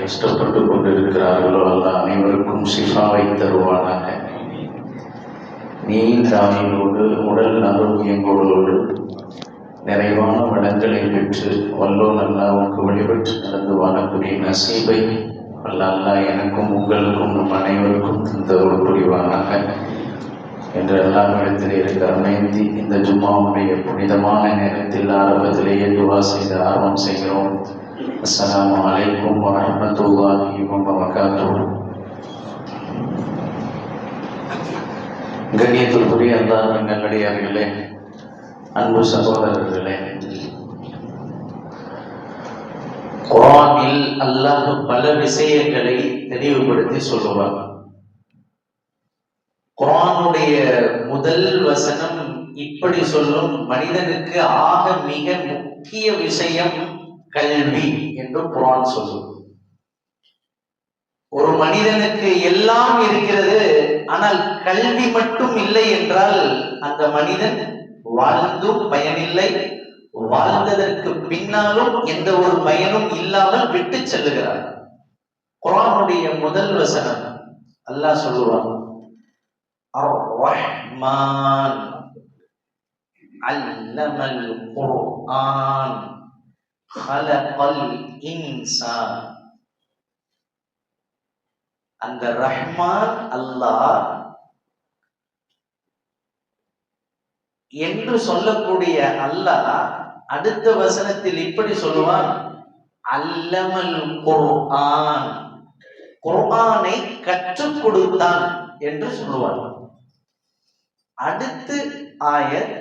கஷ்டப்பட்டு கொண்டிருக்கிறார்களோ அல்ல அனைவருக்கும் ஷிஃபாவை தருவானாக. நீண்ட ஆயுளோடு உடல் ஆரோக்கியங்களோடு நிறைவான வளங்களை பெற்று வல்லோன் அல்லாவுக்கு வழிபட்டு நடந்து வாழக்கூடிய நசீபை அல்லா எனக்கும் உங்களுக்கும் நம் அனைவருக்கும் தந்தவர் புரிவானாக என்று எல்லாமிடத்திலே இருக்கிற அமைதி இந்த ஜும்மாவுடைய புனிதமான நேரத்தில் ஆரம்பத்திலேயே துவா செய்து ஆரம்பம் செய்கிறோம். அஸ்ஸலாமு அலைக்கும் வரஹ்மத்துல்லாஹி வபரகாத்துஹு. கண்ணியத்திற்குரிய அல்லாஹ்வின் நல்லடியார்களே, அன்பு சகோதரர்களே, குர்ஆனில் அல்லாஹ் பல விஷயங்களை தெளிவுபடுத்தி சொல்லுவார். குர்ஆனுடைய முதல் வசனம் இப்படி சொல்லும்: மனிதனுக்கு ஆக மிக முக்கிய விஷயம் கல்வி என்று குர்ஆன் சொல்லும். ஒரு மனிதனுக்கு எல்லாம் இருக்கிறது, ஆனால் கல்வி மட்டும் இல்லை என்றால் அந்த மனிதன் வாழ்ந்தும் பயனில்லை, வாழ்ந்ததற்கு பின்னாலும் எந்த ஒரு பயனும் இல்லாமல் விட்டு செல்லுகிறார். குர்ஆனுடைய முதல் வசனம் அல்லாஹ் சொல்லுவான்: அர்-ரஹ்மான் அல்லமல் குர்ஆன் ஹலகல் இன்சான். அந்த ரஹ்மான் அல்லாஹ் என்று சொல்லக்கூடிய அல்லாஹ் அடுத்த வசனத்தில் இப்படி சொல்லுவான்: அல்லமல் குர்ஆன், குர்ஆனை கற்றுக் கொடுத்தான் என்று சொல்லுவான். அடுத்து ஆயத்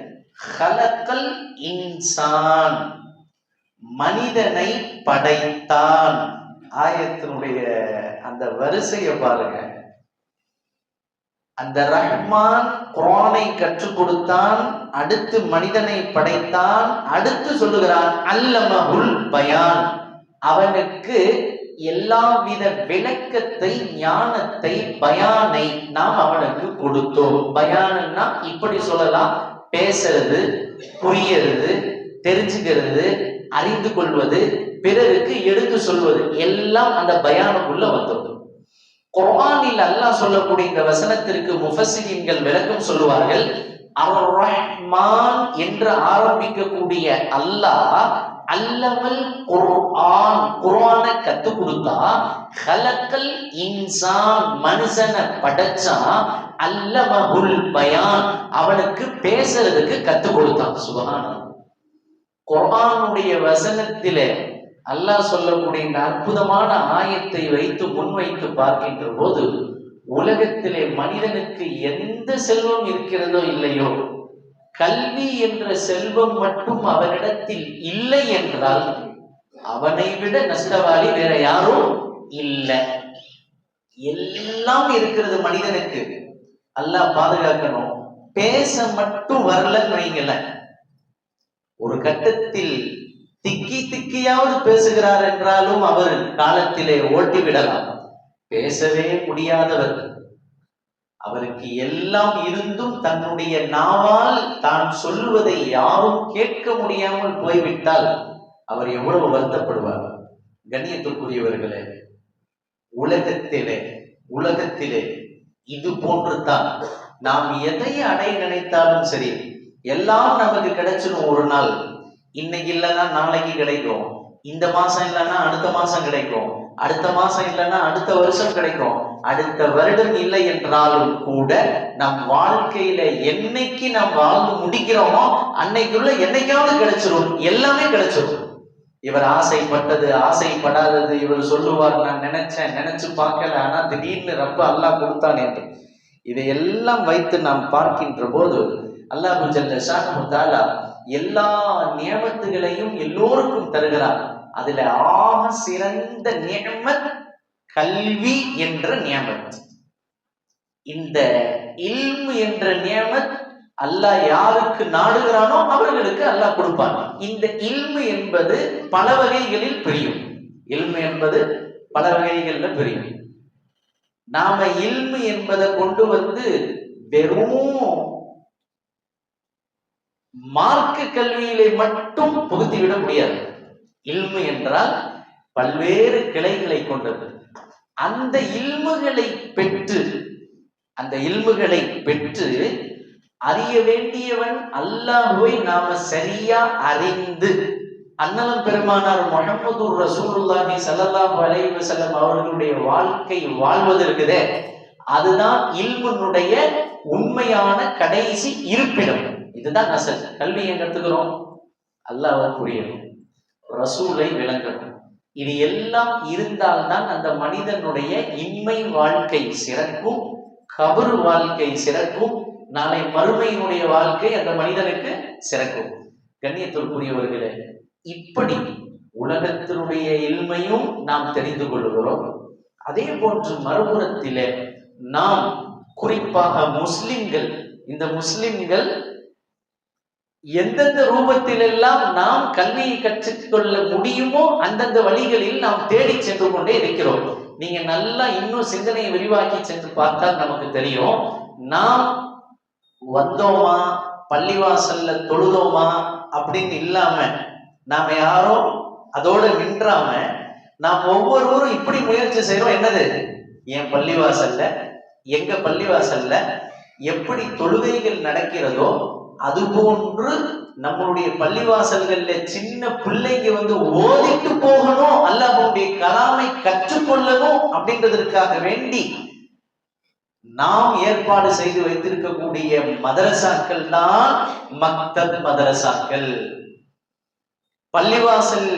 ஹலகல் இன்சான், மனிதனை படைத்தான். ஆயத்தினுடைய அந்த வரிசையை பாருங்க. அந்த ரஹ்மான் குர்ஆனை கற்றுக் கொடுத்தான், அடுத்து மனிதனை படைத்தான், அடுத்து சொல்லுகிறான் அல்லமஹுல் பயான், அவனுக்கு எல்லாவித விளக்கத்தை, ஞானத்தை, பயானை நாம் அவனுக்கு கொடுத்தோம். பயானன்னா இப்படி சொல்லலாம்: பேசுறது, புரியறது, தெரிஞ்சுக்கிறது, அறிந்து கொள்வது, பிறருக்கு எடுத்து சொல்வது, எல்லாம் அந்த பயானுக்குள்ள வந்தது. குர்ஆனில் அல்லாஹ் சொல்லக்கூடிய இந்த வசனத்திற்கு முஃபஸ்ஸிரீன்கள் விளக்கம் சொல்லுவார்கள். அர்-ரஹ்மான் என்று ஆரம்பிக்கக்கூடிய அல்லாஹ் அல்லமல் குர்ஆன், குர்ஆனை கத்து கொடுத்தா, ஹலகல் இன்சான், மனுஷனை படைச்சா, அல்லமஹுல் பயான், அவனுக்கு பேசுறதுக்கு கத்து கொடுத்தான். சுப்ஹானல்லாஹ். குர்ஆனுடைய வசனத்திலே அல்லாஹ் சொல்லக்கூடிய இந்த அற்புதமான ஆயத்தை வைத்து முன்வைத்து பார்க்கின்ற போது, உலகத்திலே மனிதனுக்கு எந்த செல்வம் இருக்கிறதோ இல்லையோ, கல்வி என்ற செல்வம் மட்டும் அவனிடத்தில் இல்லை என்றால் அவனை விட நஷ்டவாளி வேற யாரும் இல்லை. எல்லாம் இருக்கிறது மனிதனுக்கு, அல்லாஹ் பாதுகாக்கணும். பேச மட்டும் வரலன்னு வைங்கள, ஒரு கட்டத்தில் திக்கி திக்கியாவது பேசுகிறார் என்றாலும் அவர் காலத்திலே ஓட்டி விடலாம். பேசவே முடியாதவர், அவருக்கு எல்லாம் இருந்தும் தன்னுடைய நாவால் தான் சொல்லுவதை யாரும் கேட்க முடியாமல் போய்விட்டால் அவர் எவ்வளவு வருத்தப்படுவார். கண்ணியத்திற்குரியவர்களே, உலகத்திலே இது போன்றுதான் நாம் எதை அடைய நினைத்தாலும் சரி, எல்லாம் நமக்கு கிடைச்சிடும். ஒரு நாள், இன்னைக்கு இல்லைன்னா நாளைக்கு கிடைக்கும், இந்த மாசம் இல்லைன்னா அடுத்த மாசம் கிடைக்கும், அடுத்த மாசம் இல்லைன்னா அடுத்த வருஷம் கிடைக்கும், அடுத்த வருடம் இல்லை என்றாலும் கூட நம் வாழ்க்கையில என்னைக்கு நாம் வாழ்ந்து முடிக்கிறோமோ அன்னைக்குள்ள என்னைக்காவது கிடைச்சிடும், எல்லாமே கிடைச்சிடும். இவர் ஆசைப்பட்டது, ஆசைப்படாதது, இவர் சொல்லுவார் நான் நினைச்சேன், நினைச்சு பார்க்கல, ஆனா திடீர்னு ரப்ப அல்லாஹ் கொடுத்தான் என்று இதையெல்லாம் வைத்து நாம் பார்க்கின்ற போது அல்லாஹ் ஜல்ல ஷானஹு தஆலா எல்லா நியமத்துகளையும் எல்லோருக்கும் தருகிறார். அதுல ஆக சிறந்த நியமத் கல்வி என்ற நியமத். இந்த இல்மு என்ற நியமத் அல்லாஹ் யாருக்கு நாடுகிறானோ அவர்களுக்கு அல்லாஹ் கொடுப்பான். இந்த இல்மு என்பது பல வகைகளில் பிரியும். இல்மு என்பது பல வகைகள்ல பிரியும். நாம இல்மு என்பதை கொண்டு வந்து வெறும் மார்க்க கல்வியிலே மட்டும் புகுத்திவிட முடியாது. இல்மு என்றால் பல்வேறு கிளைகளை கொண்டது. அந்த இல்முகளை பெற்று அறிய வேண்டியவன் அல்லாஹ்வை நாம சரியா அறிந்து, அன்னலம் பெருமானார் முஹம்மது ரசூலுல்லாஹி ஸல்லல்லாஹு அலைஹி வஸல்லம் அவர்களுடைய வாழ்க்கை வாழ்வதற்குதே, அதுதான் இல்முனுடைய உண்மையான கடைசி இருப்பிடம். இதுதான் அசல். கல்வி எங்க கத்துக்கிறோம்? அல்லாஹ்வை புரியணும், ரசூலை விளங்கணும். இது எல்லாம் இருந்தால்தான் அந்த மனிதனுடைய இம்மை வாழ்க்கை சிறக்கும், கபர் வாழ்க்கை சிறக்கும், நாளை மறுமையினுடைய வாழ்க்கை அந்த மனிதனுக்கு சிறக்கும். கண்ணியத்திற்குரியவர்களே, இப்படி உலகத்தினுடைய இல்மையும் நாம் தெரிந்து கொள்கிறோம். அதே போன்று மறுபுறத்திலே நாம் குறிப்பாக முஸ்லிம்கள், இந்த முஸ்லிம்கள் எந்தெந்த ரூபத்திலெல்லாம் நாம் கல்வியை கற்றுக்கொள்ள முடியுமோ அந்தந்த வழிகளில் நாம் தேடி சென்று கொண்டே இருக்கிறோம். நீங்க நல்லா இன்னும் சிந்தனையை விரிவாக்கி சென்று பார்த்தால் நமக்கு தெரியும். நாம் வந்தோமா, பள்ளிவாசல்ல தொழுதோமா அப்படின்னு இல்லாம, நாம யாரும் அதோட நின்றாம நாம் ஒவ்வொருவரும் இப்படி முயற்சி செய்யறோம். என்னது? என் பள்ளிவாசல்ல, எங்க பள்ளிவாசல்ல எப்படி தொழுகைகள் நடக்கிறதோ அதுபோன்று நம்மளுடைய பள்ளிவாசல்கள்ல சின்ன பிள்ளைங்க ஓதிட்டு போகணும், அல்லாஹ்வுடைய கலாமை கற்றுக்கொள்ளணும் அப்படின்றதற்காக வேண்டி நாம் ஏற்பாடு செய்து வைத்திருக்கக்கூடிய மதரசாக்கள் தான் மக்தப் மதரசாக்கள். பள்ளிவாசல்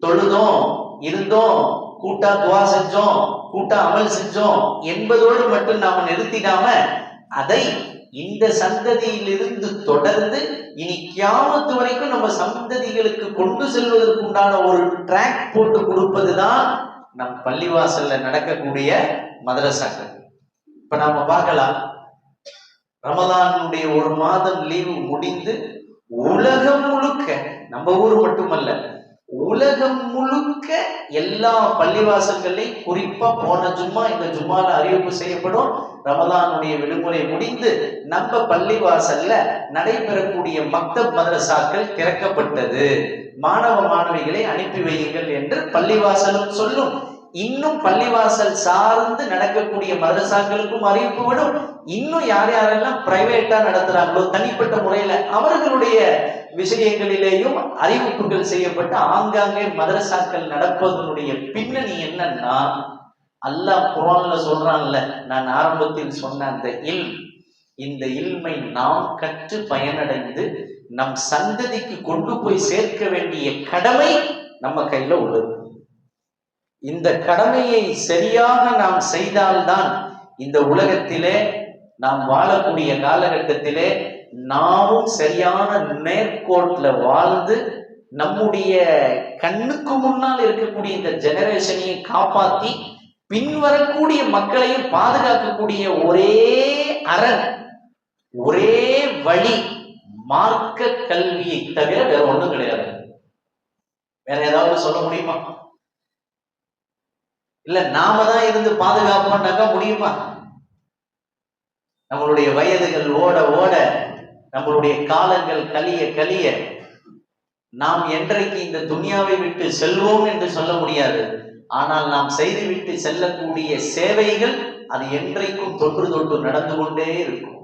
தொழுதோம், இருந்தோம், கூட்டா துவா செஞ்சோம், கூட்டா அமல் செஞ்சோம் என்பதோடு மட்டும் நாம நிறுத்திடாம, அதை இந்த சந்ததியிலிருந்து தொடர்ந்து இனி கியாமத்து வரைக்கும் நம்ம சந்ததிகளுக்கு கொண்டு செல்வதற்குண்டான ஒரு ட்ராக் போட்டு கொடுப்பதுதான் நம் பள்ளிவாசல்ல நடக்கக்கூடிய மதரசாக்கள். இப்ப நாம பார்க்கலாம், ரமதானுடைய ஒரு மாதம் லீவு முடிந்து உலகம் முழுக்க, நம்ம ஊர் மட்டுமல்ல உலகம் முழுக்க எல்லா பள்ளிவாசல்களையும், குறிப்பா போன ஜும்மா இந்த ஜும்மால அறிவிப்பு செய்யப்படும், ரமதானுடைய விடுமுறை முடிந்து நம்ம பள்ளிவாசல்ல நடைபெறக்கூடிய மக்தப் மதரசாக்கள் திறக்கப்பட்டது, மாணவ மாணவிகளை அனுப்பி வையுங்கள் என்று பள்ளிவாசலும் சொல்லும். இன்னும் பள்ளிவாசல் சார்ந்து நடக்கக்கூடிய மதரசாக்களுக்கும் அறிவிப்பு விடும். இன்னும் யார் யாரெல்லாம் பிரைவேட்டா நடத்துறாங்களோ தனிப்பட்ட முறையில அவர்களுடைய விஷயங்களிலேயும் அறிவிப்புகள் செய்யப்பட்டு ஆங்காங்கே மதரசாக்கள் நடப்பதனுடைய பின்னணி என்னன்னா, அல்லாஹ் குர்ஆன்ல சொல்றான்ல, நான் ஆரம்பத்தில் சொன்ன அந்த இந்த இல்மை நாம் கற்று பயனடைந்து நம் சந்ததிக்கு கொண்டு போய் சேர்க்க வேண்டிய கடமை நம்ம கையில உள்ளது. இந்த கடமையை சரியாக நாம் செய்தால்தான் இந்த உலகத்திலே நாம் வாழக்கூடிய காலகட்டத்திலே நாமும் சரியான நேர்கோட்ல வாழ்ந்து நம்முடைய கண்ணுக்கு முன்னால் இருக்கக்கூடிய இந்த ஜெனரேஷனையும் காப்பாற்றி பின்வரக்கூடிய மக்களையும் பாதுகாக்கக்கூடிய ஒரே அரண், ஒரே வழி மார்க்க கல்வியை தவிர வேற ஒண்ணும் கிடையாது. வேற ஏதாவது சொல்ல முடியுமா? இல்ல நாம தான் இருந்து பாதுகாப்போம்னாக்கா முடியுமா? நம்மளுடைய வயதுகள் ஓட ஓட, நம்மளுடைய காலங்கள் கலிய கலிய, நாம் என்றைக்கு இந்த துன்யாவை விட்டு செல்வோம் என்று சொல்ல முடியாது. ஆனால் நாம் செய்துவிட்டு செல்லக்கூடிய சேவைகள் அது என்றைக்கும் தொன்று தொன்று நடந்து கொண்டே இருக்கும்.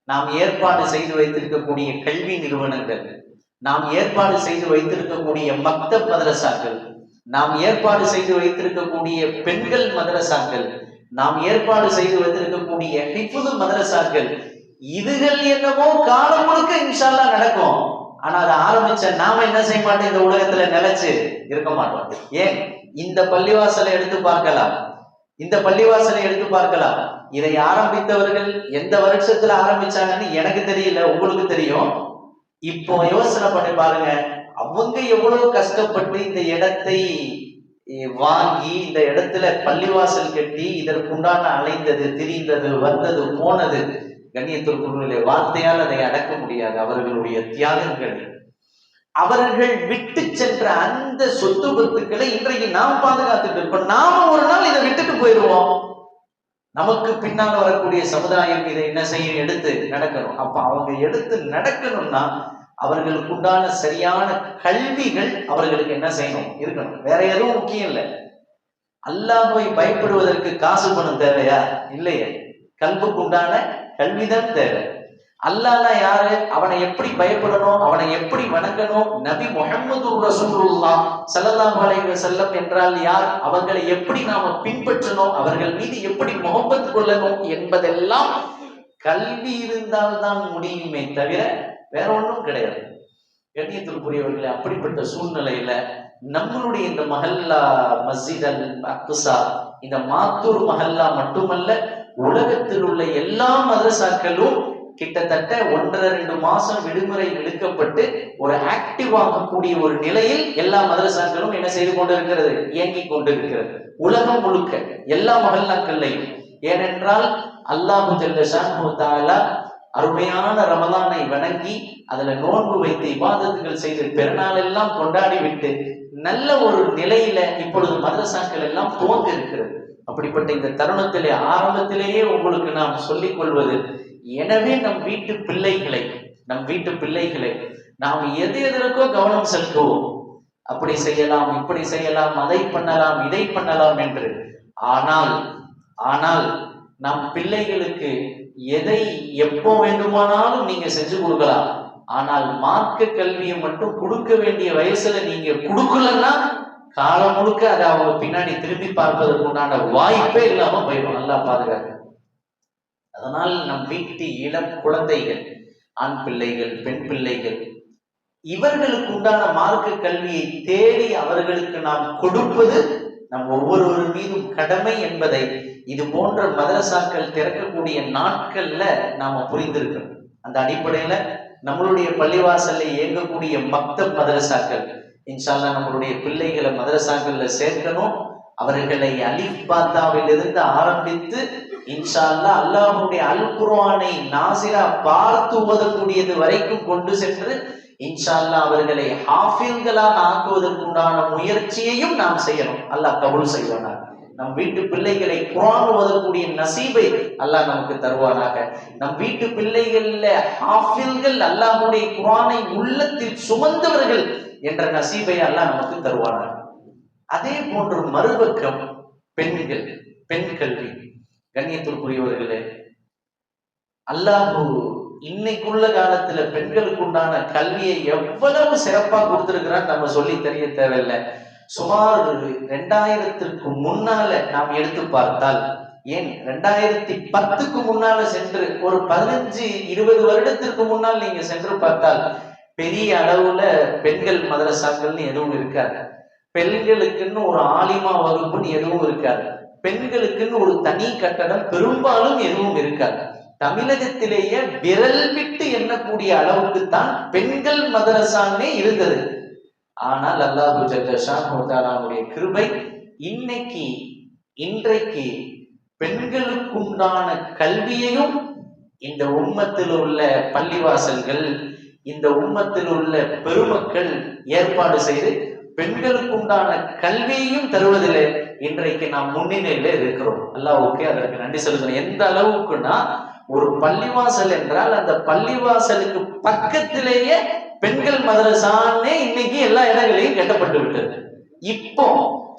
நாம் ஏற்பாடு செய்து வைத்திருக்கக்கூடிய கல்வி நிறுவனங்கள், நாம் ஏற்பாடு செய்து வைத்திருக்கக்கூடிய மக்தப் மதரசாக்கள், நாம் ஏற்பாடு செய்து வைத்திருக்கக்கூடிய பெண்கள் மதரசாக்கள், நாம் ஏற்பாடு செய்து வைத்திருக்கக்கூடிய ஹிஃபுது மதரசாக்கள், இதுகள் என்னமோ காலம் முழுக்க இன்ஷா அல்லாஹ் நடக்கும். ஆனா அதை ஆரம்பிச்ச நாம என்ன செய்ய மாட்டோம், இந்த உலகத்துல நிலைச்சு இருக்க மாட்டோம். ஏன்? இந்த பள்ளிவாசலை எடுத்து பார்க்கலாம், இந்த பள்ளிவாசலை எடுத்து பார்க்கலாம். இதை ஆரம்பித்தவர்கள் எந்த வருஷத்துல ஆரம்பிச்சாங்கன்னு எனக்கு தெரியல, உங்களுக்கு தெரியும். இப்போ யோசனை பண்ணி பாருங்க, அவங்க எவ்வளவு கஷ்டப்பட்டு இந்த இடத்தை வாங்கி இந்த இடத்துல பள்ளிவாசல் கட்டி இதற்குண்டான அலைந்தது, திரிந்தது, வந்தது, போனது. கண்ணியத்திற்குரிய வார்த்தையால் அதை அடக்க முடியாது. அவர்களுடைய தியாகங்கள், அவர்கள் விட்டு சென்ற அந்த சொத்து பத்துக்களை இன்றைக்கு நாம் பாதுகாத்துட்டு இருக்கோம். நாம ஒரு நாள் இதை விட்டுட்டு போயிடுவோம். நமக்கு பின்னால் வரக்கூடிய சமுதாயம் இதை என்ன செய்ய எடுத்து நடக்கணும். அப்ப அவங்க எடுத்து நடக்கணும்னா அவர்களுக்கு உண்டான சரியான கல்விகள் அவர்களுக்கு என்ன செய்யணும் இருக்கணும். வேற எதுவும் முக்கியம் இல்லை. அல்லாஹ்வை பயப்படுவதற்கு காசு பணம் தேவையா? இல்லையே. கல்விக்கு உண்டான கல்விதான் தேவை. அல்லாஹ்னா யாரு? அவனை எப்படி பயப்படணும், அவனை எப்படி வணங்கணும். நபி முஹம்மது ரசூலுல்லாஹ் ஸல்லல்லாஹு அலைஹி வஸல்லம் என்றால் யார், அவர்களை எப்படி நாம பின்பற்றணும், அவர்கள் மீது எப்படி முஹப்பத் கொள்ளணும் என்பதெல்லாம் கல்வி இருந்தால்தான் முடியுமே தவிர வேற ஒன்றும் கிடையாது. கண்ணியத்திற்குரியவர்களே, அப்படிப்பட்ட சூழ்நிலையில நம்மளுடைய இந்த மஹல்லா மஸ்ஜித் அல் அக்ஸா, இந்த மாத்தூர் மஹல்லா மட்டுமல்ல, உலகத்தில் உள்ள எல்லா மதரசாக்களும் கிட்டத்தட்ட 1.5 மாசம் விடுமுறை விடுக்கப்பட்டு ஒரு ஆக்டிவ் ஆகக்கூடிய ஒரு நிலையில் எல்லா மதரசாக்களும் என்ன செய்து கொண்டிருக்கிறது, இயங்கிக் கொண்டிருக்கிறது உலகம் முழுக்க எல்லா மஹல்லாக்கள்லையும். ஏனென்றால் அல்லாஹு ஜல்ல ஷானஹு தஆலா அருமையான ரமலானை வணங்கி அதுல நோன்பு வைத்து இபாதத்துகள் செய்து பெருநாள் எல்லாம் கொண்டாடி விட்டு நல்ல ஒரு நிலையில இப்பொழுது மதரசாக்கள் எல்லாம் துவங்க இருக்கிறது. அப்படிப்பட்ட இந்த தருணத்திலே ஆரம்பத்திலேயே உங்களுக்கு நாம் சொல்லிக் கொள்வது, எனவே நம் வீட்டு பிள்ளைகளை நாம் எதற்கோ கவனம் செலுத்துவோம். அப்படி செய்யலாம், இப்படி செய்யலாம், அதை பண்ணலாம், இதை பண்ணலாம் என்று. ஆனால் நம் பிள்ளைகளுக்கு எதை எப்போ வேண்டுமானாலும் நீங்க செஞ்சு கொடுக்கலாம். ஆனால் மார்க்க கல்வியை மட்டும் கொடுக்க வேண்டிய வயசுல நீங்க கொடுக்கலன்னா காலம் முழுக்க அதை அவங்க பின்னாடி திரும்பி பார்ப்பதற்கு உண்டான வாய்ப்பே இல்லாம போயிடும். நல்லா பாதுகாக்க. அதனால் நம் வீட்டு இளம் குழந்தைகள், ஆண் பிள்ளைகள், பெண் பிள்ளைகள், இவர்களுக்கு உண்டான மார்க்க கல்வியை தேடி அவர்களுக்கு நாம் கொடுப்பது நம் ஒவ்வொருவர் மீதும் கடமை என்பதை இது போன்ற மதரசாக்கள் திறக்கக்கூடிய நாட்கள்ல நாம புரிந்திருக்கணும். அந்த அடிப்படையில நம்மளுடைய பள்ளிவாசல்ல இயங்கக்கூடிய மக்தப் மதரசாக்கள், இன்ஷா அல்லாஹ் நம்மளுடைய பிள்ளைகளை மதரசாக்கள்ல சேர்க்கணும். அவர்களை அலிஃப் பாத்தாவிலிருந்து ஆரம்பித்து இன்ஷா அல்லாஹ் அல்லாஹ்வுடைய அல் குர்ஆனை நாசிரா பார்த்து ஓதக்கூடியது வரைக்கும் கொண்டு சென்று இன்ஷா அல்லாஹ் அவர்களை ஹாஃபில்களாக ஆக்குவதற்குண்டான முயற்சியையும் நாம் செய்யணும். அல்லாஹ் கபூல் செய்வானாக. நம் வீட்டு பிள்ளைகளை குர்ஆன் ஓதக்கூடிய நசீபை அல்லாஹ் நமக்கு தருவானாக. நம் வீட்டு பிள்ளைகள்ல ஹாஃபில்கள், அல்லாஹ்வுடைய குர்ஆனை உள்ளத்தில் சுமந்தவர்கள் என்ற நசீபை அல்லாஹ் நமக்கு தருவானாக. அதே போன்று மறுபக்கம் பெண் கல்வி. கண்ணியத்திற்குரியவர்களே, அல்லாஹ் இன்னைக்குள்ள காலத்துல பெண்களுக்கு உண்டான கல்வியை எவ்வளவு சிறப்பா கொடுத்திருக்கிறான்னு நம்ம சொல்லி தெரிய தேவையில்லை. சுமார் 2000க்கு முன்னால நாம் எடுத்து பார்த்தால், ஏன் 2010க்கு முன்னால சென்று ஒரு 15-20 வருடத்திற்கு முன்னால் நீங்க சென்று பார்த்தால் பெரிய அளவுல பெண்கள் மதரசாக்கள்னு எதுவும் இருக்காது. பெண்களுக்குன்னு ஒரு ஆலிமா வகுப்புன்னு எதுவும் இருக்காது. பெண்களுக்குன்னு ஒரு தனி கட்டடம் பெரும்பாலும் எதுவும் இருக்காது. தமிழகத்திலேயே விரல் விட்டு எண்ணக்கூடிய அளவுக்கு தான் பெண்கள் மதரசான்னே இருந்தது. ஆனால் அல்லாஹு ஜல்ல ஷானஹு தஆலாவுடைய கிருபை இன்றைக்கு பெண்களுக்குண்டான கல்வியையும் இந்த உம்மத்தில் உள்ள பள்ளிவாசல்கள், இந்த உம்மத்தில் உள்ள பெருமக்கள் ஏற்பாடு செய்து பெண்களுக்குண்டான கல்வியையும் தருவதில்லை. இன்றைக்கு நாம் முன்னிலையில இருக்கிறோம். அல்லாஹ்வுக்கு அதற்கு நன்றி செலுத்தணும். எந்த அளவுக்குன்னா, ஒரு பள்ளிவாசல் என்றால் அந்த பள்ளிவாசலுக்கு பக்கத்திலேயே பெண்கள் மதரசானே இன்னைக்கு எல்லா இடங்களையும் கட்டப்பட்டு விட்டது. இப்போ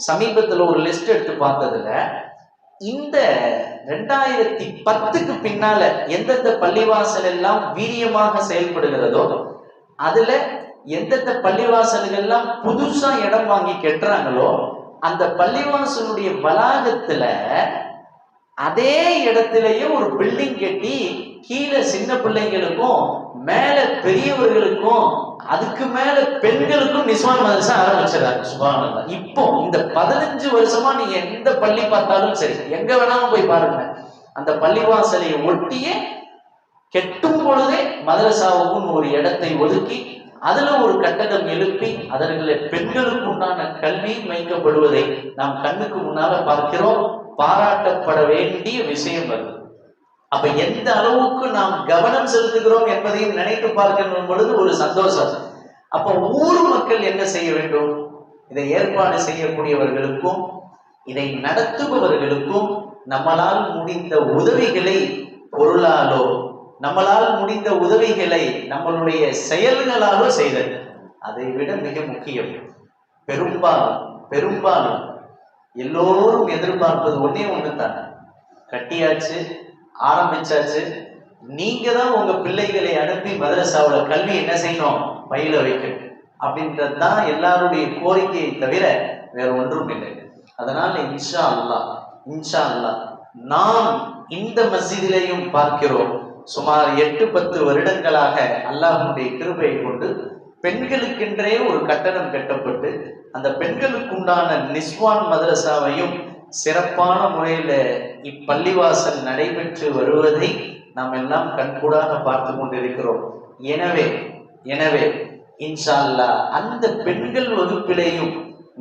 சமீபத்துல ஒரு லிஸ்ட் எடுத்து பார்த்ததுல இந்த 2010க்கு பின்னால எந்தெந்த பள்ளிவாசல் எல்லாம் வீரியமாக செயல்படுகிறதோ, அதுல எந்தெந்த பள்ளிவாசல்கள் எல்லாம் புதுசா இடம் வாங்கி கட்டுறாங்களோ, அந்த பள்ளிவாசலுடைய வளாகத்துல அதே இடத்திலேயே ஒரு பில்டிங் கட்டி கீழே சின்ன பிள்ளைங்களுக்கும் மேல பெரியவர்களுக்கும் அதுக்கு மேல பெண்களுக்கும் நிஸ்வான் மதரசா ஆரம்பிச்சிடறாங்க. சுப்ஹானல்லாஹ். இப்போ இந்த 15 வருஷமா நீங்க எந்த பள்ளி பார்த்தாலும் சரி, எங்க வேணாலும் போய் பாருங்க, அந்த பள்ளிவாசலை ஒட்டியே கெட்டும் பொழுதே மதரசாவுக்கும் ஒரு இடத்தை ஒதுக்கி அதுல ஒரு கட்டடம் எழுப்பி அதற்குள்ள பெண்களுக்கு உண்டான கல்வி வைக்கப்படுவதை நாம் கண்ணுக்கு முன்னால பார்க்கிறோம். பாராட்டப்பட வேண்டிய விஷயம் அது. அப்ப எந்த அளவுக்கு நாம் கவனம் செலுத்துகிறோம் என்பதையும் நினைத்து பார்க்கணும் பொழுது ஒரு சந்தோஷம். அப்ப ஊர் மக்கள் என்ன செய்ய வேண்டும்? இதை ஏற்பாடு செய்யக்கூடியவர்களுக்கும் இதை நடத்துபவர்களுக்கும் நம்மளால் முடிந்த உதவிகளை பொருளாலோ நம்மளால் முடிந்த உதவிகளை நம்மளுடைய செயல்களாலோ செய்தல். அதை விட மிக முக்கியம், பெரும்பாலும் எல்லோரும் எதிர்பார்ப்பது ஒன்னே ஒண்ணுதான். கட்டியாச்சு, ஆரம்பிச்சாச்சு, நீங்க தான் உங்க பிள்ளைகளை அனுப்பி மதரசாவோட கல்வி என்ன செய்யணும், பயில வைக்கணும் அப்படின்றது தான் எல்லாருடைய கோரிக்கையை தவிர வேற ஒன்றும் இல்லை. அதனால இன்ஷா அல்லாஹ் நாம் இந்த மஸ்ஜிதிலையும் பார்க்கிறோம், சுமார் 8-10 வருடங்களாக அல்லாஹ்வுடைய கிருபையை கொண்டு பெண்களுக்கென்றே ஒரு கட்டடம் கட்டப்பட்டு அந்த பெண்களுக்குண்டான நிஸ்வான் மதரசாவையும் சிறப்பான முறையில இப்பள்ளிவாசல் நடைபெற்று வருவதை நாம் எல்லாம் கண்கூடாக பார்த்து கொண்டிருக்கிறோம். எனவே இன்ஷா அல்லாஹ் அந்த பெண்கள் வகுப்பிலேயும்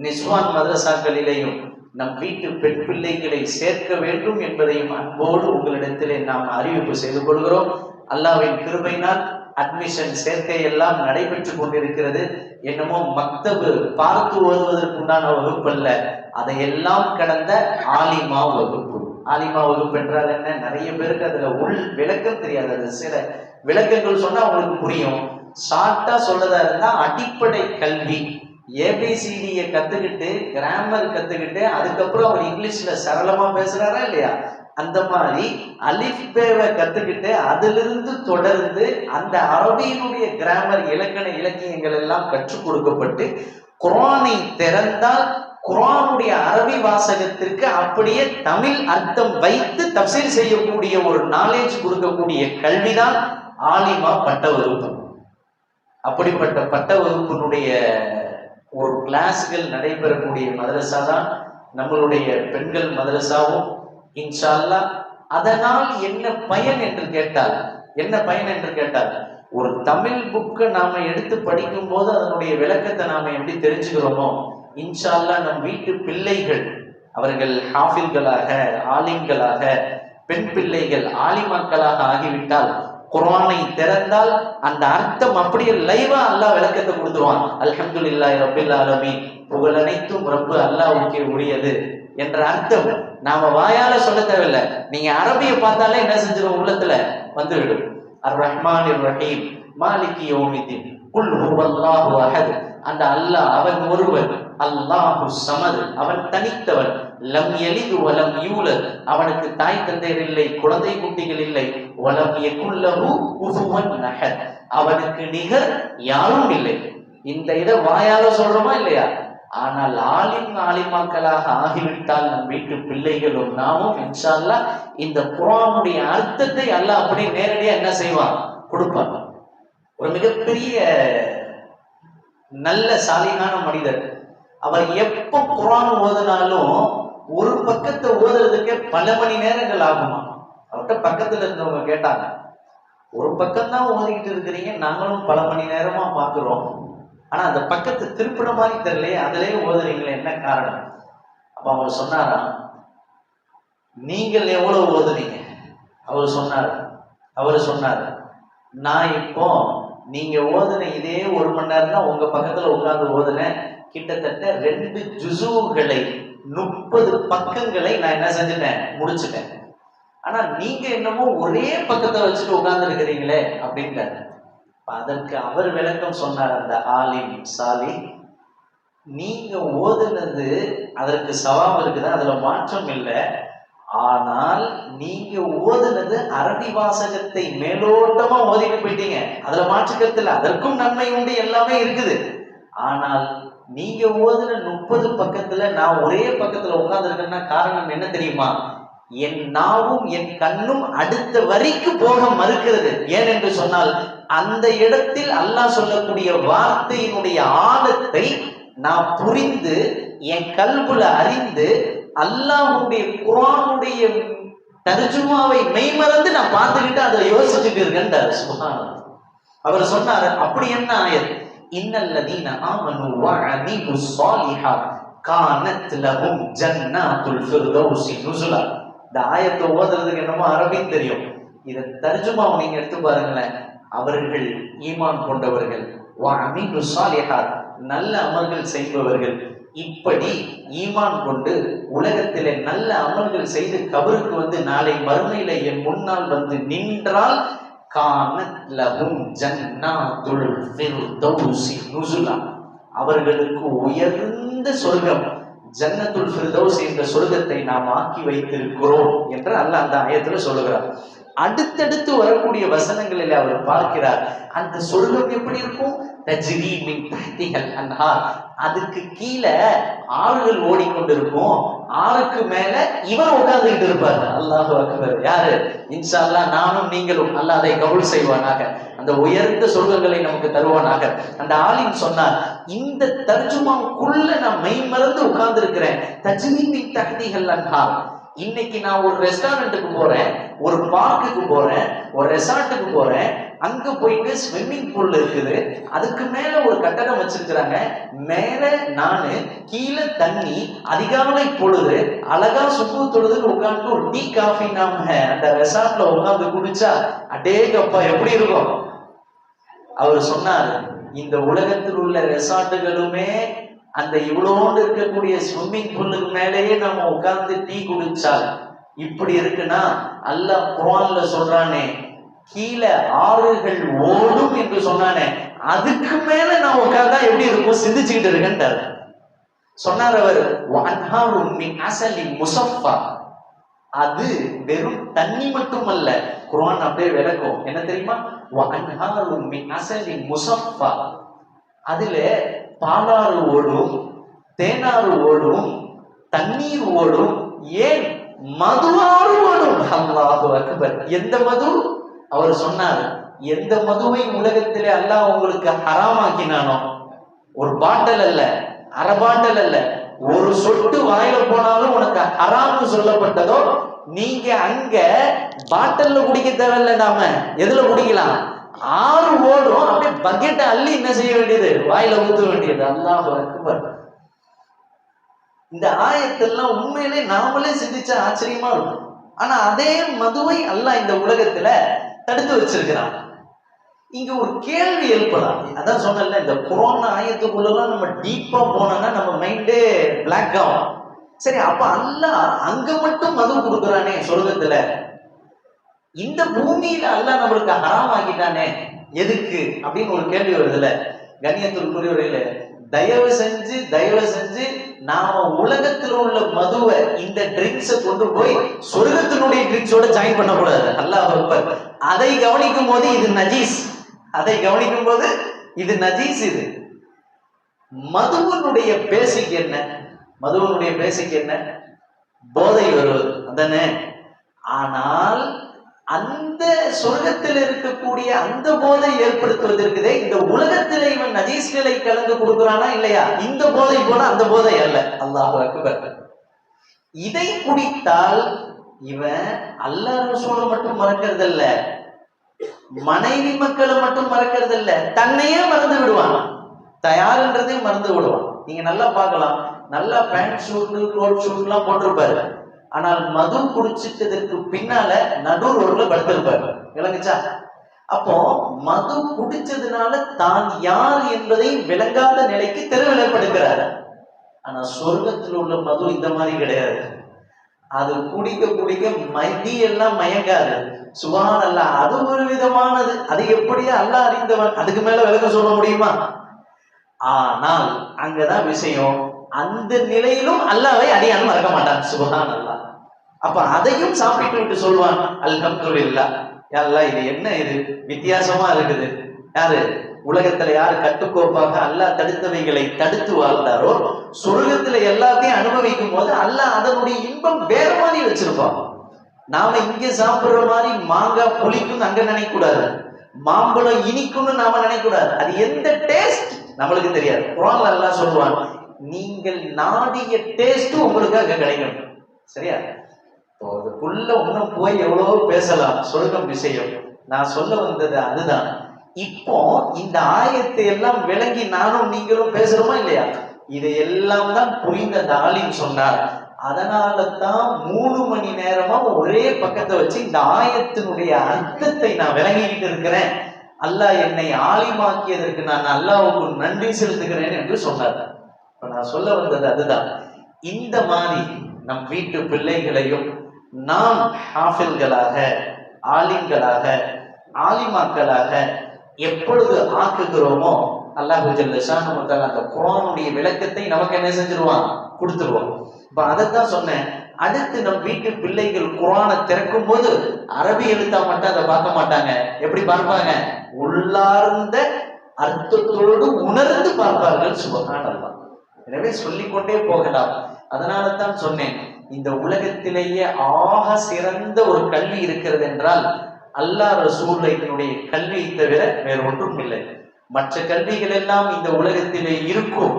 நிஸ்வான் மதரசாக்களிலேயும் நம் வீட்டு பெண் பிள்ளைகளை சேர்க்க வேண்டும் என்பதையும் அன்போடு உங்களிடத்திலே நாம் அறிவிப்பு செய்து கொள்கிறோம். அல்லாஹ்வின் கிருபையினால் அட்மிஷன் சேர்க்கை எல்லாம் நடைபெற்று கொண்டிருக்கிறது. என்னமோ மக்தபு பார்த்து ஓதுவதற்குண்டான வகுப்பு அல்ல, அதையெல்லாம் கடந்த ஆலிமா வகுப்பு. ஆலிமா வகுப்பு என்றால் என்ன? நிறைய பேருக்கு அதுல உள் விளக்கம் தெரியாது. அது சில விளக்கங்கள் சொன்னா உங்களுக்கு புரியும். ஷார்ட்டா சொல்லதா இருந்தா அடிப்படை கல்வி, ஏபிசிடியை கத்துக்கிட்டு கிராமர் கத்துக்கிட்டு அதுக்கப்புறம் அவர் இங்கிலீஷ்ல சரளமா பேசுறாரா இல்லையா, அந்த மாதிரி அலிஃப் பேவை கத்துக்கிட்டு அதிலிருந்து தொடர்ந்து அந்த அரபியினுடைய கிராமர் இலக்கண இலக்கியங்கள் எல்லாம் கற்றுக் கொடுக்கப்பட்டு குர்ஆனை திறந்தால் குர்ஆனுடைய அரபி வாசகத்திற்கு அப்படியே தமிழ் அர்த்தம் வைத்து தஃசீர் செய்யக்கூடிய ஒரு நாலேஜ் கொடுக்கக்கூடிய கல்விதான் ஆலிமா பட்ட வகுப்பு. அப்படிப்பட்ட பட்ட வகுப்பினுடைய ஒரு கிளாஸ்கள் நடைபெறக்கூடிய மதரசா தான் நம்மளுடைய பெண்கள் மதரசாவும். இன்ஷா அல்லாஹ் அதனால் என்ன பயன் என்று கேட்டால் ஒரு தமிழ் புக்கை நாம எடுத்து படிக்கும் போது அதனுடைய விளக்கத்தை நாம எப்படி தெரிஞ்சுக்கிறோமோ, இன்ஷா அல்லாஹ் நம் வீட்டு பிள்ளைகள் அவர்கள் ஹாஃபில்களாக, ஆலிம்களாக, பெண் பிள்ளைகள் ஆலிமாக்களாக ஆகிவிட்டால் குர்ஆனை திறந்தால் அந்த அர்த்தம் அப்படியே லைவா அல்லாஹ் விளக்கத்தை கொடுத்துருவான். அல்ஹம்துலில்லாஹி ரப்பில் ஆலமீன், புகழ் அனைத்தும் ரப்பு அல்லாஹ்வுக்கே உரியது என்ற அர்த்தம் நாம வாயால சொல்ல தேவையில்லை. நீங்க அரபியை பார்த்தாலே என்ன செஞ்சிடும், உள்ளத்துல வந்துவிடும். அர் ரஹ்மான் ரஹீம் மாலிகி யௌமித்தீன் குல் ஹுவல்லாஹு அஹத், அந்த அல்லாஹ் அவன் ஒருவன், அல்லாஹு ஸமத் அவன் தனித்தவன், லம் யலிது வலம் யூலத் அவனுக்கு தாய் தந்தையர் இல்லை, குழந்தை குட்டிகள் இல்லை, வலம் யகுல் லஹு குஃபுவன் அஹத் அவனுக்கு நிகர் யாரும் இல்லை. இந்த இதை வாயால சொல்றோமா இல்லையா? ஆனால் ஆலிமாக்களாக ஆகிவிட்டால் நம் வீட்டு பிள்ளைகளும் நாமும் இன்ஷா அல்லாஹ் இந்த குர்ஆனுடைய அர்த்தத்தை அல்லாஹ் அப்படியே நேரடியா என்ன செய்வான், கொடுப்பான். ஒரு மிகப்பெரிய நல்ல சாலிகான மனிதர், அவர் எப்ப குர்ஆன் ஓதினாலும் ஒரு பக்கத்தை ஓதுறதுக்கே பல மணி நேரங்கள் ஆகுமா. அவர்கிட்ட பக்கத்துல இருந்தவங்க கேட்டாங்க, ஒரு பக்கம் தான் ஓதிக்கிட்டு இருக்கிறீங்க, நாங்களும் பல மணி நேரமா பாக்குறோம், ஆனா அந்த பக்கத்தை திருப்பின மாதிரி தெரியலையே, அதிலேயே ஓதுறீங்களே, என்ன காரணம்? அப்ப அவர் சொன்னாராம், நீங்கள் எவ்வளவு ஓதுனீங்க? அவர் சொன்னார், நான் இப்போ நீங்க ஓதுன இதே 1 மணி நேரம் தான் உங்க பக்கத்துல உட்கார்ந்து ஓதுனேன். கிட்டத்தட்ட 2 ஜுஸுகளை 30 பக்கங்களை நான் என்ன செஞ்சுட்டேன், முடிச்சுட்டேன். ஆனா நீங்க என்னமோ ஒரே பக்கத்தை வச்சுட்டு உட்கார்ந்து இருக்கிறீங்களே அப்படின்றாரு. அதற்கு அவர் விளக்கம் சொன்னார், அந்த ஆலிம் சாலி, நீங்க ஓதுனது அதற்கு சவாப் இருக்குதா, அதுல மாற்றம் இல்லை. ஆனால் நீங்க ஓதுனது அரபி வாசகத்தை மேலோட்டமா ஓதிட்டு போயிட்டீங்க, அதுல மாற்றுக்கருத்து இல்லை, அதற்கும் நன்மை உண்டு, எல்லாமே இருக்குது. ஆனால் நீங்க ஓதுன 30 பக்கத்துல நான் ஒரே பக்கத்துல உட்கார்ந்து இருக்கேன்னா காரணம் என்ன தெரியுமா? என் நாவும் என் கண்ணும் அடுத்த வரிக்கு போக மறுக்கிறது. ஏன் என்று சொன்னால் அந்த இடத்தில் அல்லாஹ் சொல்லக்கூடிய வார்த்தையினுடைய ஆழத்தை நான் புரிந்து என் கல்புல அறிந்து அல்லாஹ்வுடைய குர்ஆனுடைய தர்ஜுமாவை மெய்மறந்து நான் பார்த்துக்கிட்டு அதை யோசிச்சுட்டு இருக்கேன்டார். சுப்ஹானல்லாஹ். அவர் சொன்னார், அப்படி என்ன ஆயத்? இன்னல்லதீன ஆமனு வஅமிலுஸ் ஸாலிஹாத் கானத் லஹும் ஜன்னாத்துல் ஃபிர்தௌஸி நுஸுலா. இந்த ஆயத்தை ஓதுறதுக்கு என்னமோ அரபின்னு தெரியும், இதை தர்ஜுமாவை நீங்க எடுத்து பாருங்களேன். அவர்கள் ஈமான் கொண்டவர்கள், வஅமிலுஸ் ஸாலிஹாத் நல்ல அமல்கள் செய்பவர்கள், இப்படி ஈமான் கொண்டு உலகத்திலே நல்ல அமல்கள் செய்து கபருக்கு வந்து நாளை மறுமையில என் முன்னால் வந்து நின்றால் கானத் லஹும் ஜன்னாத்துல் ஃபிர்தௌஸி நுஸுலா, அவர்களுக்கு உயர்ந்த சொர்க்கம் ஜன்னத்துல் ஃபிர்தௌஸ் என்ற சொர்க்கத்தை நாம் ஆக்கி வைத்திருக்கிறோம் என்று அல்லாஹ் அந்த ஆயத்துல சொல்லுகிறார். அடுத்தடுத்து வரக்கூடிய வசனங்களில் அவர் பார்க்கிறார், அந்த சொர்க்கம் எப்படி இருக்கும்? தஜ்ரி மின் தஹ்திஹல் அன்ஹார், அதுக்கு கீழே ஆறுகள் ஓடிக்கொண்டிருக்கும், ஆறுக்கு மேல இவர் உட்கார்ந்துகிட்டு இருப்பார். அல்லாஹு அக்பர். யாரு? இன்ஷா அல்லாஹ் நானும் நீங்களும் அல்லாஹ் அதை கபூல் செய்வானாக, அந்த உயர்ந்த சொர்க்கங்களை நமக்கு தருவானாக. அந்த ஆலிம் சொன்னார், இந்த தர்ஜுமாவுக்குள்ள நான் மெய் மறந்து உட்கார்ந்து இருக்கிறேன். தஜ்ரி மின் தஹ்திஹல் அன்ஹார். இன்னைக்கு நான் ஒரு ரெஸ்டாரண்ட்டுக்கு போறேன், ஒரு பார்க்குக்கு போறேன், ஒரு ரெசார்ட்டுக்கு போறேன், அங்க போயிட்டு ஸ்விம்மிங் பூல் இருக்குது, அதுக்கு மேல ஒரு கட்டடம் வச்சிருக்கிறாங்க, மேல நானு, கீழே தண்ணி, அதிகாலை பொழுது அழகா சுப்பு தொழுதுன்னு உட்காந்து ஒரு டீ காஃபி நாம அந்த ரெசார்ட்ல உட்காந்து குடிச்சா அடேங்கப்பா எப்படி இருக்கும்? அவர் சொன்னார், இந்த உலகத்தில் உள்ள ரெசார்ட்டுகளுமே அந்த இவ்வளோண்டு இருக்கக்கூடிய ஸ்விம்மிங் பூலுக்கு மேலேயே நம்ம உட்கார்ந்து டீ குடிச்சால் இப்படி இருக்குன்னா, அல்லாஹ் குர்ஆன்ல சொல்றானே கீழே ஆறுகள் ஓடும் என்று சொன்னானே, அதுக்கு மேல நான் உட்கார்ந்தா எப்படி இருக்கும்? சிந்திச்சுக்கிட்டு இருக்கேன்ட்டார். சொன்னார் அவர், வஅன்ஹாரும் மின் அஸலின் முஸஃபா, அது வெறும் தண்ணி மட்டுமல்ல. குர்ஆன் அப்படியே விளக்கும், என்ன தெரியுமா? வஅன்ஹாரும் மின் அஸலின் முஸஃபா, அதுல பாலாறு ஓடும், தேனாறு ஓடும், தண்ணீர் ஓடும், ஏன் மதுவாறு ஓடும். அல்லாஹு அக்பர். எந்த மது? அவர் சொன்னார், எந்த மதுவை உலகத்திலே அல்லாஹ் உங்களுக்கு ஹராமாக்கினானோ, ஒரு பாட்டில் அல்ல, அரை பாட்டில் அல்ல, ஒரு சொட்டு வாயில போனாலும் உனக்கு ஹராம்னு சொல்லப்பட்டதோ, நீங்க அங்க பாட்டில்ல குடிக்க தேவையில்ல, நாம எதுல குடிக்கலாம்? ஆறு ஓடும், அப்படியே பக்கெட்டை அள்ளி என்ன செய்ய வேண்டியது? வாயில ஊத்த வேண்டியது. அல்லாஹு அக்பர். இந்த ஆயத்தெல்லாம் உண்மையிலே நாமளே சிந்திச்சா ஆச்சரியமா இருக்கும். ஆனா அதே மதுவை அல்லாஹ் இந்த உலகத்துல தடுத்து வச்சிருக்கிறான். இங்க ஒரு கேள்வி எழுப்பலாம். அதான் சொன்னல, இந்த கொரோனா ஆயத்துக்குள்ளலாம் நம்ம டீப்பா போனோம்னா நம்ம மைண்டே பிளாக் ஆகும். சரி, அப்ப அல்லாஹ் அங்க மட்டும் மது கொடுக்குறானே சொர்க்கத்துல, இந்த பூமியில அல்லாஹ் நம்மளுக்கு ஹராம் ஆக்கிட்டானே எதுக்கு அப்படின்னு ஒரு கேள்வி வருதுல்ல. கண்ணியத்திற்குரியவர்களே, தயவு செஞ்சு நாம உலகத்தில் உள்ள மதுவை, இந்த ட்ரிங்க்ஸை கொண்டு போய் சொர்க்கத்தினுடைய ட்ரிங்க்ஸோட ஜாயின் பண்ணக்கூடாது. அல்லாஹ் அக்பர். அதை கவனிக்கும் போது இது நஜீஸ், அதை கவனிக்கும் போது இது நஜீஸ். இது மதுவனுடைய பேசிக் என்ன? மதுவனுடைய பேசிக் என்ன? போதை வருவது அதானே. ஆனால் அந்த சொர்க்கத்தில் இருக்கக்கூடிய அந்த போதை ஏற்படுத்துவதற்குதே இந்த உலகத்திலே இவன் நஜீஸ்களை கலந்து கொடுக்கிறானா இல்லையா? இந்த போதை போல அந்த போதை அல்ல. அல்லாஹ் அக்பர். இதை குடித்தால் இவன் அல்லாஹ் ரசூலை மட்டும் மறக்கிறது இல்ல, மனைவி மக்களை மட்டும் மறக்கிறது இல்ல, தன்னையே மறந்து விடுவான், தயாருன்றதையும் மறந்து விடுவான். நீங்க நல்லா பார்க்கலாம், நல்லா பேண்ட் ஷூட் கோட் ஷூட் எல்லாம் போட்டிருப்பாரு, ஆனால் மது குடிச்சிட்டதற்கு பின்னால நடு ரோட்ல படுத்திருப்பாரு. விளங்குச்சா? அப்போ மது குடிச்சதுனால தான் யார் என்பதை விளங்காத நிலைக்கு தெருவில் படுக்கிறாரு. ஆனா சொர்க்கத்தில் உள்ள மது இந்த மாதிரி கிடையாது. அது குடிக்க குடிக்க மதியெல்லாம் மயங்காது. சுப்ஹானல்லாஹ், அது ஒரு விதமானது. அது எப்படியா அல்லாஹ் அறிந்தவன், அதுக்கு மேல விளக்கம் சொல்ல முடியுமா? ஆனால் அங்கதான் விஷயம், அந்த நிலையிலும் அல்லாஹ்வை அடியான் மறக்க மாட்டான். சுப்ஹானல்லாஹ். அப்ப அதையும் சாப்பிட்டு விட்டு சொல்வான், அல்ஹம்துலில்லாஹ், யா அல்லாஹ் இது என்ன, இது வித்தியாசமா இருக்குது. யாரு உலகத்துல யாரு கட்டுக்கோப்பாக அல்லாஹ் தடுத்தவைகளை தடுத்து வாழ்ந்தாரோ, சொர்க்கத்துல எல்லாத்தையும் அனுபவிக்கும் போது அல்லாஹ் அதனுடைய இன்பம் வேற மாதிரி வச்சிருப்பான். நாம இங்க சாப்பிடுற மாதிரி மாங்காய் புளிக்கும்னு அங்க நினைக்க கூடாது, மாம்பழம் இனிக்கும்னு நாம நினைக்க கூடாது. அது எந்த டேஸ்ட் நம்மளுக்கு தெரியாது. குர்ஆன்ல அல்லாஹ் சொல்லுவான், நீங்கள் நாடிய டேஸ்ட் உங்களுக்கு அங்க கிடைக்கும். சரியா? அதுக்குள்ள இன்னும் போய் எவ்வளவோ பேசலாம் சொர்க்கம் விஷயம். நான் சொல்ல வந்தது அதுதான். இப்போ இந்த ஆயத்தை எல்லாம் விளங்கி நானும் நீங்களும் பேசுறோமா இல்லையா? இதையெல்லாம் தான் புரிந்த அந்த ஆலிம் சொன்னார். அதனால தான் 3 மணி நேரமா ஒரே பக்கத்தை வச்சு இந்த ஆயத்தினுடைய அர்த்தத்தை நான் விளங்கிக்கிட்டு இருக்கிறேன். அல்லாஹ் என்னை ஆலிமாக்கியதற்கு நான் அல்லாஹ்வுக்கு நன்றி செலுத்துகிறேன் என்று சொன்னார். இப்ப நான் சொல்ல வந்தது அதுதான். இந்த மாதிரி நம் வீட்டு பிள்ளைகளையும் நாம் ஹாஃபில்களாக, ஆலிம்களாக, ஆலிமாக்களாக எப்பொழுது ஆக்குகிறோமோ அல்லாஹ் ஜல்ல ஷானஹு வ தஆலா அந்த குர்ஆனுடைய விளக்கத்தை நமக்கு என்ன செஞ்சிருவான், கொடுத்துருவான். இப்ப அதைத்தான் சொன்னேன். அடுத்து நம் வீட்டு பிள்ளைகள் குர்ஆனை திறக்கும் போது அரபி எழுத்தா மட்டும் அதை பார்க்க மாட்டாங்க. எப்படி பார்ப்பாங்க? உள்ளார்ந்த அர்த்தத்தோடு உணர்ந்து பார்ப்பார்கள். சுப்ஹானல்லாஹ். எனவே சொல்லிக்கொண்டே போகலாம். அதனால தான் சொன்னேன், இந்த உலகத்திலேயே ஆக சிறந்த ஒரு கல்வி இருக்கிறது என்றால் அல்லாஹ் ரசூலுடைய கல்வியை தவிர வேற ஒன்றும் இல்லை. மற்ற கல்விகள் எல்லாம் இந்த உலகத்திலே இருக்கும்,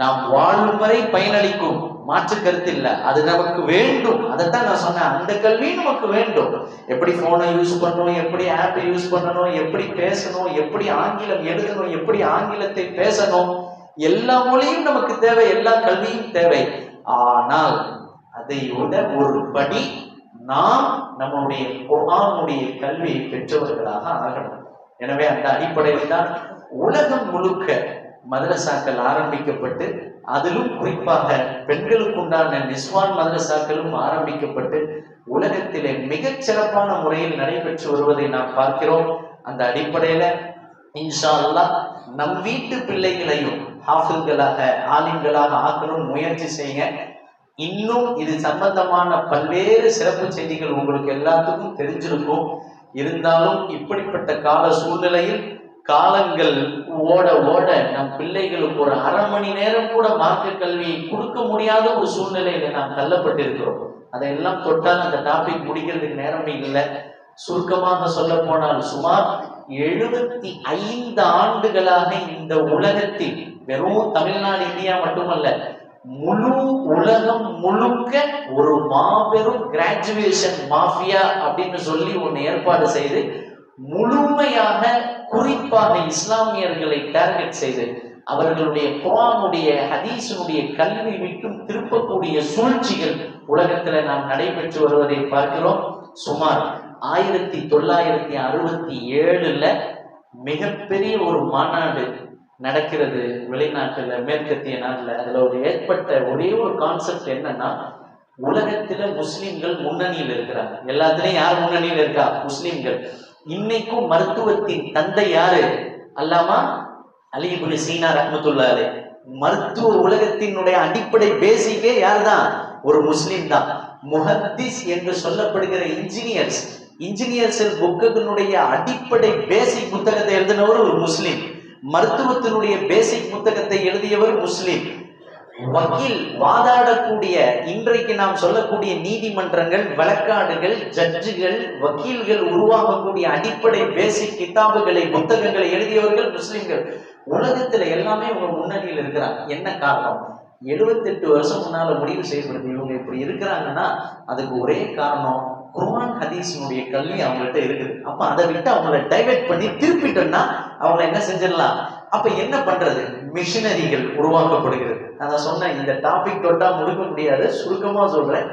நாம் வாழும் வரை பயனளிக்கும், மாற்று கருத்து இல்லை. அது நமக்கு வேண்டும். அதைத்தான் நான் சொன்னேன், அந்த கல்வி நமக்கு வேண்டும். எப்படி போனை யூஸ் பண்ணணும், எப்படி ஆப்பை யூஸ் பண்ணணும், எப்படி பேசணும், எப்படி ஆங்கிலம் எழுதணும், எப்படி ஆங்கிலத்தை பேசணும், எல்லா மொழியும் நமக்கு தேவை, எல்லா கல்வியும் தேவை. ஆனால் அதை விட ஒரு படி நாம் நம்முடைய குர்ஆனுடைய கல்வியை பெற்றவர்களாக ஆகணும். எனவே அந்த அடிப்படையில் தான் உலகம் முழுக்க மதரசாக்கள் ஆரம்பிக்கப்பட்டு, அதிலும் குறிப்பாக பெண்களுக்குண்டான நிஸ்வான் மதரசாக்களும் ஆரம்பிக்கப்பட்டு உலகத்திலே மிகச் சிறப்பான முறையில் நடைபெற்று வருவதை நாம் பார்க்கிறோம். அந்த அடிப்படையில இன்ஷா அல்லாஹ் நம் வீட்டு பிள்ளைகளையும் ஹாஃபில்களாக ஆலிம்களாக ஆக்கணும் முயற்சி செய்யுங்க. இன்னும் இது சம்பந்தமான பல்வேறு சிறப்பு செய்திகள் உங்களுக்கு எல்லாத்துக்கும் தெரிஞ்சிருக்கும். இருந்தாலும் இப்படிப்பட்ட கால சூழ்நிலையில் காலங்கள் ஓட ஓட நம் பிள்ளைகளுக்கு ஒரு அரை மணி நேரம் கூட மார்க்க கல்வியை கொடுக்க முடியாத ஒரு சூழ்நிலையில நாம் தள்ளப்பட்டிருக்கிறோம். அதையெல்லாம் தொட்டால் அந்த டாபிக் முடிக்கிறதுக்கு நேரமே இல்லை. சுருக்கமாக சொல்ல போனால் சுமார் 75 ஆண்டுகளாக இந்த உலகத்தில், வெறும் தமிழ்நாடு இந்தியா மட்டுமல்ல, முழு உலகம் முழுக்க ஒரு மாபெரும் கிராஜுவேஷன் மாஃபியா அப்படின்னு சொல்லி ஒன்று ஏற்பாடு செய்து முழுமையாக குறிப்பாக இஸ்லாமியர்களை டார்கெட் செய்து அவர்களுடைய குர்ஆனுடைய ஹதீஸினுடைய கல்வி விட்டும் திருப்பக்கூடிய சூழ்ச்சிகள் உலகத்துல நாம் நடைபெற்று வருவதை பார்க்கிறோம். சுமார் 1967 மிகப்பெரிய ஒரு மாநாடு நடக்கிறது வெளிநாட்டுல, மேற்கத்திய நாட்டுல. அதுல ஒரு ஏற்பட்ட ஒரே ஒரு கான்செப்ட் என்னன்னா, உலகத்துல முஸ்லிம்கள் முன்னணியில் இருக்கிறாங்க. எல்லாத்துலயும் யார் முன்னணியில் இருக்கா? முஸ்லிம்கள். இன்னைக்கும் மருத்துவத்தின் தந்தை யாரு? அல்லாமா அலி இப்னு சீனா ரஹ்மத்துல்லாஹி அலைஹி. மருத்துவ உலகத்தினுடைய அடிப்படை பேசிக்கே யார் தான்? ஒரு முஸ்லிம் தான். முஹத்திஸ் என்று சொல்லப்படுகிற இன்ஜினியர்ஸ் புக்குகளுடைய அடிப்படை பேசிக் புத்தகத்தை எழுதினவர் ஒரு முஸ்லிம். மருத்துவத்தினுடைய பேசிக் புத்தகத்தை எழுதியவர் முஸ்லிம். வக்கீல், வாதாடக்கூடிய, இன்றைக்கு நாம் சொல்லக்கூடிய நீதிமன்றங்கள், வழக்காடுகள், ஜட்ஜுகள், வக்கீல்கள் உருவாகக்கூடிய அடிப்படை பேசிக் கிதாபுகளை, புத்தகங்களை எழுதியவர்கள் முஸ்லிம்கள். உலகத்துல எல்லாமே இவங்க முன்னணியில் இருக்கிறாங்க. என்ன காரணம்? 78 வருஷம் முன்னால முடிவு செய்யப்படுது இவங்க இப்படி இருக்கிறாங்கன்னா அதுக்கு ஒரே காரணம், குர்ஆன் ஹதீஸினுடைய கல்வி அவங்கள்ட்ட இருக்குது. அப்ப அதை விட்டு அவங்கள டைவர்ட் பண்ணி திருப்பிட்டோம்னா அவங்கள என்ன செஞ்சிடலாம். அப்ப என்ன பண்றது? மிஷினரிகள் உருவாக்கப்படுகிறது. நான் சொன்னேன், இந்த டாபிக் தொட்டா முடிக்க முடியாது, சுருக்கமா சொல்றேன்.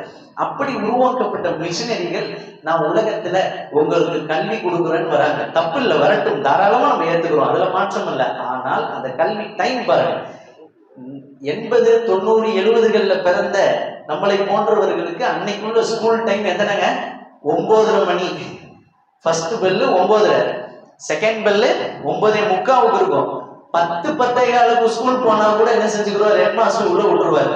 அப்படி உருவாக்கப்பட்ட மிஷினரிகள் நான் உலகத்துல உங்களுக்கு கல்வி கொடுக்குறேன்னு வராங்க. தப்பு இல்லை, வரட்டும், தாராளமா நம்ம ஏத்துக்கிறோம், அதுல மாற்றம் இல்லை. ஆனால் அந்த கல்வி டைம் பாருங்க, 80, 90, 70களில் பிறந்த நம்மளை போன்றவர்களுக்கு அன்னைக்குள்ள ஸ்கூல் டைம் எத்தனைங்க? 9:30 மணி. ஃபர்ஸ்ட் பெல்லு 9:30, செகண்ட் பெல்லு 9:45 இருக்கும். 10:15 ஸ்கூல் போனா கூட என்ன செஞ்சுக்கிறோம்? ஹெட் மாஸ்டர் உள்ள விட்டுருவாரு.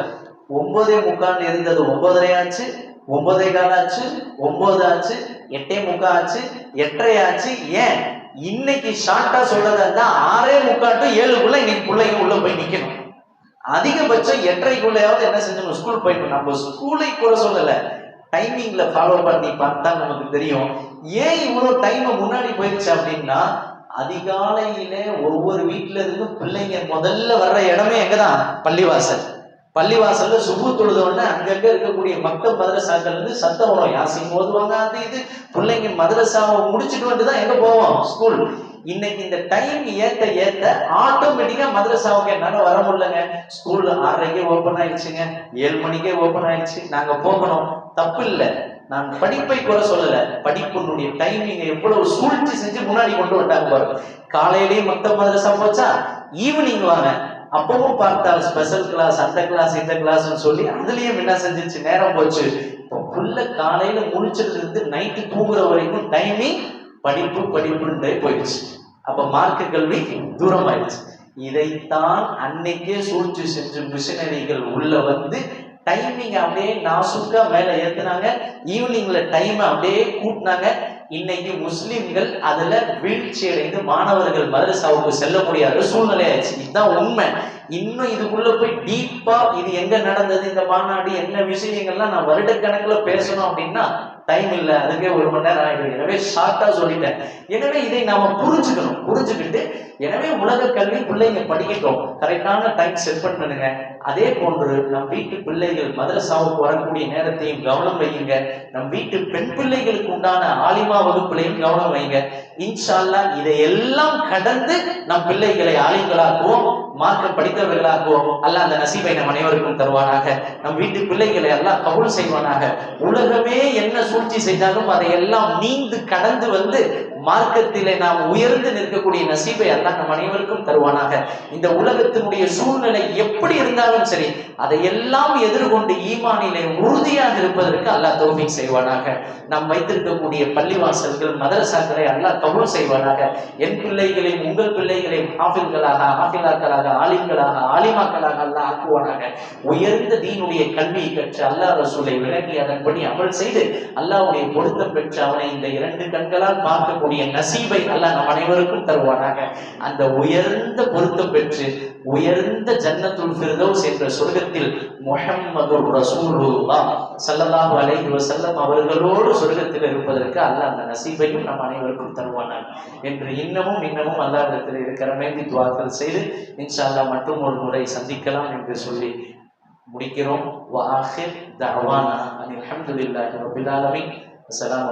9:45 இருந்தது 9:30 ஆச்சு, 9:15 ஆச்சு, 9 ஆச்சு, 8:45 ஆச்சு, 8:30 ஆச்சு. ஏன் இன்னைக்கு ஷார்ட்டா சொல்றதா இருந்தா 6:45 to 7 இன்னைக்கு பிள்ளைங்க உள்ள போய் நிக்கணும். அதிகபட்சம் 8:30 என்ன செஞ்சணும்? ஸ்கூல் போயிடணும். நம்ம ஸ்கூலை கூட சொல்லல, டைமிங்ல ஃபாலோ பண்ணி பார்த்தா நமக்கு தெரியும். ஏன் இவ்வளவு டைம் முன்னாடி போயிடுச்சு அப்படின்னா, அதிகாலையில ஒவ்வொரு வீட்டுல இருந்து பிள்ளைங்க முதல்ல வர்ற இடமே எங்கதான்? பள்ளிவாசல். பள்ளிவாசல்ல சுபு தொழுதோடனே அங்கங்க இருக்கக்கூடிய மக்கள் மதரசாக்கள் இருந்து சத்தம் வரும், யாசின் ஓதுவாங்க, அது இது. பிள்ளைங்க மதரசாவை முடிச்சுட்டு வந்துதான் எங்க போவோம்? ஸ்கூல். இன்னைக்கு இந்த டைம் ஏத்த ஏத்த ஆட்டோமேட்டிக்கா மதரசாவுக்கு என்னால வர முடியலங்க. ஸ்கூல் 6:30 ஓபன் ஆயிடுச்சுங்க, 7 மணிக்கே ஓபன் ஆயிடுச்சு, நாங்க போகணும். தப்பு இல்லை, நான் படிப்பை குறை சொல்லல. படிப்புனுடைய டைமிங் எவ்வளவு சூழ்ச்சி செஞ்சு முன்னாடி கொண்டு வந்தாங்க பாருங்க. காலையிலேயே மொத்த மதரசா போச்சா, ஈவினிங் வாங்க, அப்பவும் பார்த்தால் ஸ்பெஷல் கிளாஸ், அந்த கிளாஸ், இந்த கிளாஸ்ன்னு சொல்லி அதுலயும் என்ன செஞ்சிருச்சு? நேரம் போச்சு. இப்போ புள்ள காலையில முடிச்சதுல இருந்து நைட்டு தூங்குற வரைக்கும் டைமிங் படிப்பு படிப்புன்றே போயிடுச்சு. அப்ப மார்க்க கல்வி தூரம் ஆயிடுச்சு. இதைத்தான் அன்னைக்கே சூழ்ச்சி செஞ்சு மிஷினரிகள் உள்ள வந்து டைமிங் அப்படியே நாசுக்கா மேல ஏத்துனாங்க, ஈவினிங்ல டைம் அப்படியே கூட்டினாங்க. இன்னைக்கு முஸ்லிம்கள் அதுல வீழ்ச்சி அடைந்து மாணவர்கள் மதரசாவுக்கு செல்ல முடியாத சூழ்நிலை ஆயிடுச்சு. இதுதான் உண்மை. இன்னும் இதுக்குள்ள போய் டீப்பா இது எங்க நடந்தது, இந்த மாநாடு என்ன விஷயங்கள்லாம் நான் வருடக்கணக்கில் பேசணும் அப்படின்னா டைம் இல்லை, அதுக்கே 1 மணி நேரம் ஆயிடும். எனவே ஷார்ட்டா சொல்லிட்டேன். எனவே இதை நாம புரிஞ்சுக்கணும். புரிஞ்சுக்கிட்டு எனவே உலக கல்வி பிள்ளைங்க படிக்கட்டும், கரெக்டான டைம் செட் பண்ணுங்க. அதே போன்று நம் வீட்டு பிள்ளைகள் மதரசாவுக்கு வரக்கூடிய நேரத்தையும் கவனம் வையுங்க. நம் வீட்டு பெண் பிள்ளைகளுக்கு உண்டான ஆலிமா வகுப்புலையும் கவனம் வைங்க. இன்ஷா அல்லாஹ் இதையெல்லாம் கடந்து நம் பிள்ளைகளை ஆலிம்களாக்குவோம், மார்க்க படித்தவர்களாக்குவோம். அல்லாஹ் அந்த நசீபை நம் அனைவருக்கும் தருவானாக. நம் வீட்டு பிள்ளைகளை அல்லாஹ் கபூல் செய்வானாக. உலகமே என்ன சூழ்ச்சி செய்தாலும் அதையெல்லாம் நீந்து கடந்து வந்து மார்க்கத்திலே நாம் உயர்ந்து நிற்கக்கூடிய நசீபை அல்லாஹ் நம் அனைவருக்கும் தருவானாக. இந்த உலகத்தினுடைய சூழ்நிலை எப்படி இருந்தாலும் சரி, அதையெல்லாம் எதிர்கொண்டு ஈமானிலே உறுதியாக இருப்பதற்கு அல்லாஹ் தௌஃபீக் செய்வானாக. நாம் வைத்திருக்கக்கூடிய பள்ளிவாசல்கள் மதரசாக்களை அல்லாஹ் கபூல் செய்வானாக. என் பிள்ளைகளையும் உங்கள் பிள்ளைகளையும் ஹாஃபில்களாக, ஆஃபிலாக்களாக, ஆலிம்களாக, ஆலிமாக்களாக அல்லாஹ் ஆக்குவானாக. உயர்ந்த தீனுடைய கல்வியை கற்று அல்லாஹ் ரசூலை விளங்கி அதன்படி அமல் செய்து அல்லாஹ்வுடைய பொருத்தம் பெற்று அவனை இந்த 2 கண்களால் பார்க்கக்கூடிய நசீபை அல்லாஹ் நம் அனைவருக்கும் தருவானாக. அந்த உயர்ந்த பொருத்தம் பெற்று உயர்ந்த ஜன்னத்துல் ஃபிர்தௌஸ் என்ற சொர்க்கத்தில் முஹம்மதுர் ரசூலுல்லாஹ் ஸல்லல்லாஹு அலைஹி வஸல்லம் அவர்களோடு சொர்க்கத்தில் இருப்பதற்கு அல்லாஹ் அந்த நசீபையும் நம் அனைவருக்கும் தருவானாக என்று இன்னமும் அல்லாஹ்விடத்தில் இருக்கிற மேந்தி துஆக்கள் செய்து இன்ஷா அல்லாஹ் மற்றும் ஒரு முறை சந்திக்கலாம் என்று சொல்லி முடிக்கிறோம். வ ஆகிர் தஅவானா அல்ஹம்துலில்லாஹி ரப்பில் ஆலமீன். அஸ்ஸலாமு